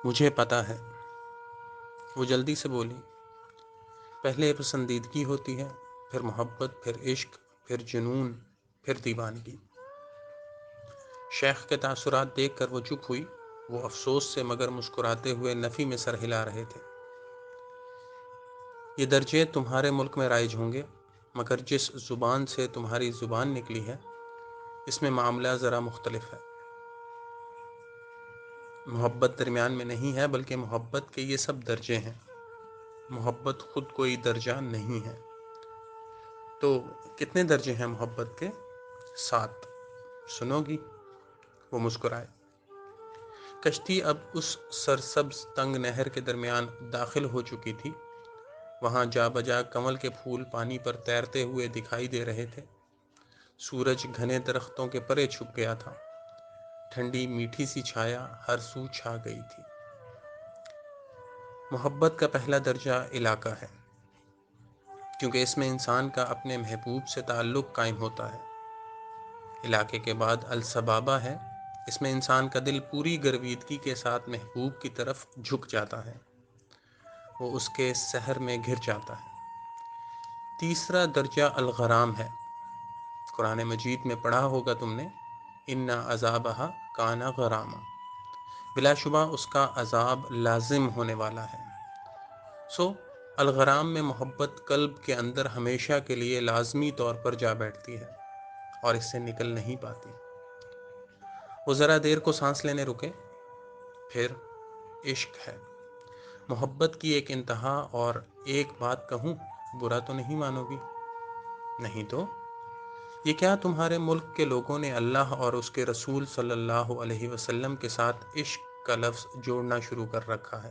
مجھے پتہ ہے، وہ جلدی سے بولی۔ پہلے پسندیدگی ہوتی ہے، پھر محبت، پھر عشق، پھر جنون، پھر دیوانگی۔ شیخ کے تاثرات دیکھ کر وہ چپ ہوئی۔ وہ افسوس سے مگر مسکراتے ہوئے نفی میں سر ہلا رہے تھے۔ یہ درجے تمہارے ملک میں رائج ہوں گے، مگر جس زبان سے تمہاری زبان نکلی ہے اس میں معاملہ ذرا مختلف ہے۔ محبت درمیان میں نہیں ہے، بلکہ محبت کے یہ سب درجے ہیں۔ محبت خود کوئی درجہ نہیں ہے۔ تو کتنے درجے ہیں محبت کے؟ 7۔ سنو گی؟ وہ مسکرائے۔ کشتی اب اس سرسبز تنگ نہر کے درمیان داخل ہو چکی تھی۔ وہاں جا بجا کنول کے پھول پانی پر تیرتے ہوئے دکھائی دے رہے تھے۔ سورج گھنے درختوں کے پرے چھپ گیا تھا۔ ٹھنڈی میٹھی سی چھایا ہر سو چھا گئی تھی۔ محبت کا پہلا درجہ علاقہ ہے، کیونکہ اس میں انسان کا اپنے محبوب سے تعلق قائم ہوتا ہے۔ علاقے کے بعد السبابہ ہے، اس میں انسان کا دل پوری گرویدگی کے ساتھ محبوب کی طرف جھک جاتا ہے، وہ اس کے سحر میں گھر جاتا ہے۔ تیسرا درجہ الغرام ہے۔ قرآن مجید میں پڑھا ہوگا تم نے، اِنَّ عَذَابَهَا كَانَ غَرَامًا، بلا شبہ اس کا عذاب لازم ہونے والا ہے۔ الغرام میں محبت قلب کے اندر ہمیشہ کے لیے لازمی طور پر جا بیٹھتی ہے اور اس سے نکل نہیں پاتی۔ وہ ذرا دیر کو سانس لینے رکے۔ پھر عشق ہے، محبت کی ایک انتہا۔ اور ایک بات کہوں، برا تو نہیں مانو گی؟ نہیں تو؟ یہ کیا تمہارے ملک کے لوگوں نے اللہ اور اس کے رسول صلی اللہ علیہ وسلم کے ساتھ عشق کا لفظ جوڑنا شروع کر رکھا ہے؟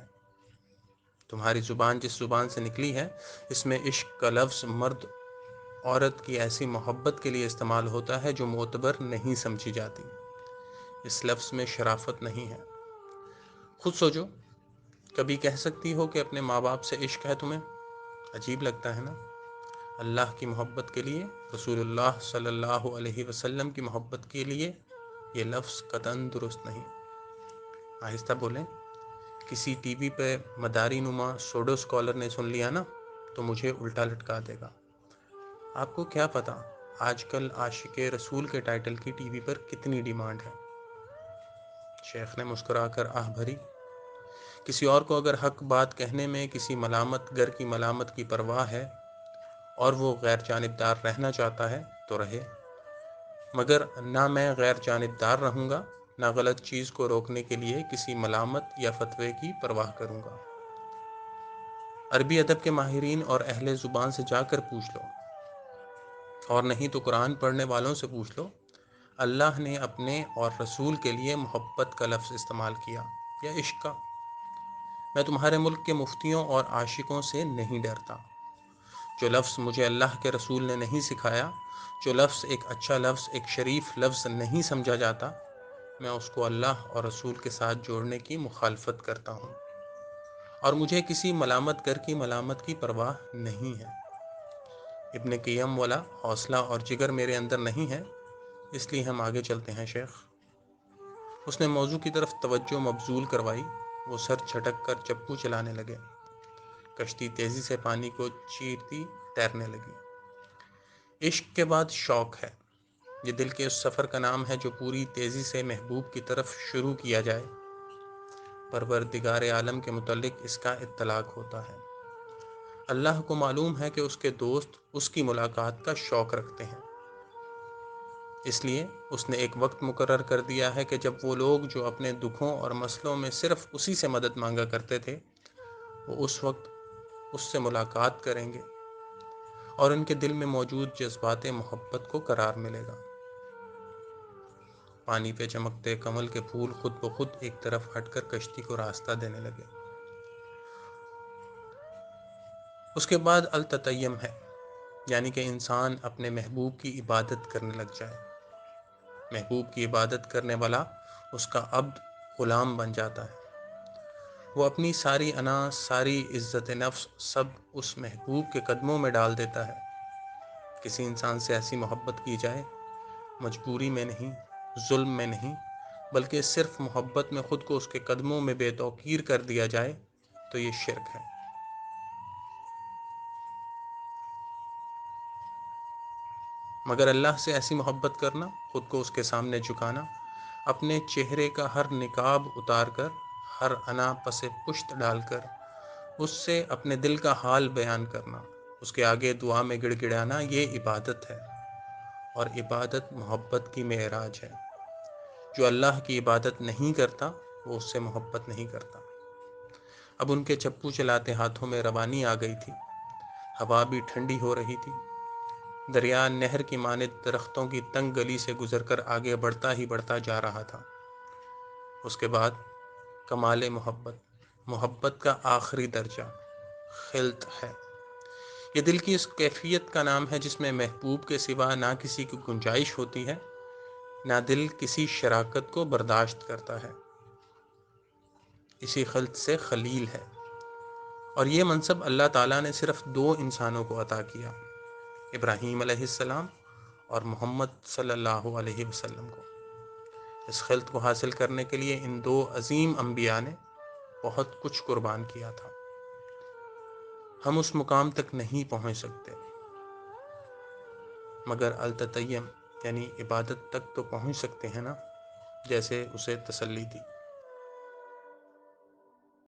تمہاری زبان جس زبان سے نکلی ہے اس میں عشق کا لفظ مرد عورت کی ایسی محبت کے لیے استعمال ہوتا ہے جو معتبر نہیں سمجھی جاتی۔ اس لفظ میں شرافت نہیں ہے۔ خود سوچو، کبھی کہہ سکتی ہو کہ اپنے ماں باپ سے عشق ہے تمہیں؟ عجیب لگتا ہے نا؟ اللہ کی محبت کے لیے، رسول اللہ صلی اللہ علیہ وسلم کی محبت کے لیے یہ لفظ قطعاً درست نہیں۔ آہستہ بولیں، کسی ٹی وی پہ مداری نما سوڈو اسکالر نے سن لیا نا تو مجھے الٹا لٹکا دے گا۔ آپ کو کیا پتا آج کل عاشق رسول کے ٹائٹل کی ٹی وی پر کتنی ڈیمانڈ ہے؟ شیخ نے مسکرا کر آہ بھری۔ کسی اور کو اگر حق بات کہنے میں کسی ملامت گر کی ملامت کی پرواہ ہے اور وہ غیر جانبدار رہنا چاہتا ہے تو رہے، مگر نہ میں غیر جانبدار رہوں گا، نہ غلط چیز کو روکنے کے لیے کسی ملامت یا فتوے کی پرواہ کروں گا۔ عربی ادب کے ماہرین اور اہل زبان سے جا کر پوچھ لو، اور نہیں تو قرآن پڑھنے والوں سے پوچھ لو، اللہ نے اپنے اور رسول کے لیے محبت کا لفظ استعمال کیا یا عشق کا؟ میں تمہارے ملک کے مفتیوں اور عاشقوں سے نہیں ڈرتا۔ جو لفظ مجھے اللہ کے رسول نے نہیں سکھایا، جو لفظ ایک اچھا لفظ، ایک شریف لفظ نہیں سمجھا جاتا، میں اس کو اللہ اور رسول کے ساتھ جوڑنے کی مخالفت کرتا ہوں، اور مجھے کسی ملامت گر کی ملامت کی پرواہ نہیں ہے۔ ابن قیم والا حوصلہ اور جگر میرے اندر نہیں ہے، اس لیے ہم آگے چلتے ہیں شیخ۔ اس نے موضوع کی طرف توجہ مبذول کروائی۔ وہ سر جھٹک کر چپو چلانے لگے۔ کشتی تیزی سے پانی کو چیرتی تیرنے لگی۔ عشق کے بعد شوق ہے۔ یہ دل کے اس سفر کا نام ہے جو پوری تیزی سے محبوب کی طرف شروع کیا جائے۔ پروردگار عالم کے متعلق اس کا اطلاق ہوتا ہے۔ اللہ کو معلوم ہے کہ اس کے دوست اس کی ملاقات کا شوق رکھتے ہیں، اس لیے اس نے ایک وقت مقرر کر دیا ہے کہ جب وہ لوگ جو اپنے دکھوں اور مسئلوں میں صرف اسی سے مدد مانگا کرتے تھے، وہ اس وقت اس سے ملاقات کریں گے اور ان کے دل میں موجود جذبات محبت کو قرار ملے گا۔ پانی پہ چمکتے کمل کے پھول خود بخود ایک طرف ہٹ کر کشتی کو راستہ دینے لگے۔ اس کے بعد التطیم ہے، یعنی کہ انسان اپنے محبوب کی عبادت کرنے لگ جائے۔ محبوب کی عبادت کرنے والا اس کا عبد، غلام بن جاتا ہے۔ وہ اپنی ساری انا، ساری عزت نفس سب اس محبوب کے قدموں میں ڈال دیتا ہے۔ کسی انسان سے ایسی محبت کی جائے، مجبوری میں نہیں، ظلم میں نہیں، بلکہ صرف محبت میں خود کو اس کے قدموں میں بے توقیر کر دیا جائے تو یہ شرک ہے۔ مگر اللہ سے ایسی محبت کرنا، خود کو اس کے سامنے جھکانا، اپنے چہرے کا ہر نقاب اتار کر، ہر انا پس پشت ڈال کر اس سے اپنے دل کا حال بیان کرنا، اس کے آگے دعا میں گڑ گڑانا، یہ عبادت ہے۔ اور عبادت محبت کی معراج ہے۔ جو اللہ کی عبادت نہیں کرتا وہ اس سے محبت نہیں کرتا۔ اب ان کے چپو چلاتے ہاتھوں میں روانی آ گئی تھی، ہوا بھی ٹھنڈی ہو رہی تھی، دریا نہر کی مانند درختوں کی تنگ گلی سے گزر کر آگے بڑھتا ہی بڑھتا جا رہا تھا۔ اس کے بعد کمال محبت، محبت کا آخری درجہ خلط ہے۔ یہ دل کی اس کیفیت کا نام ہے جس میں محبوب کے سوا نہ کسی کی گنجائش ہوتی ہے، نہ دل کسی شراکت کو برداشت کرتا ہے۔ اسی خلط سے خلیل ہے، اور یہ منصب اللہ تعالیٰ نے صرف 2 انسانوں کو عطا کیا، ابراہیم علیہ السلام اور محمد صلی اللہ علیہ وسلم کو۔ اس خلط کو حاصل کرنے کے لیے ان 2 عظیم انبیاء نے بہت کچھ قربان کیا تھا۔ ہم اس مقام تک نہیں پہنچ سکتے، مگر التطیم یعنی عبادت تک تو پہنچ سکتے ہیں نا، جیسے اسے تسلی دی۔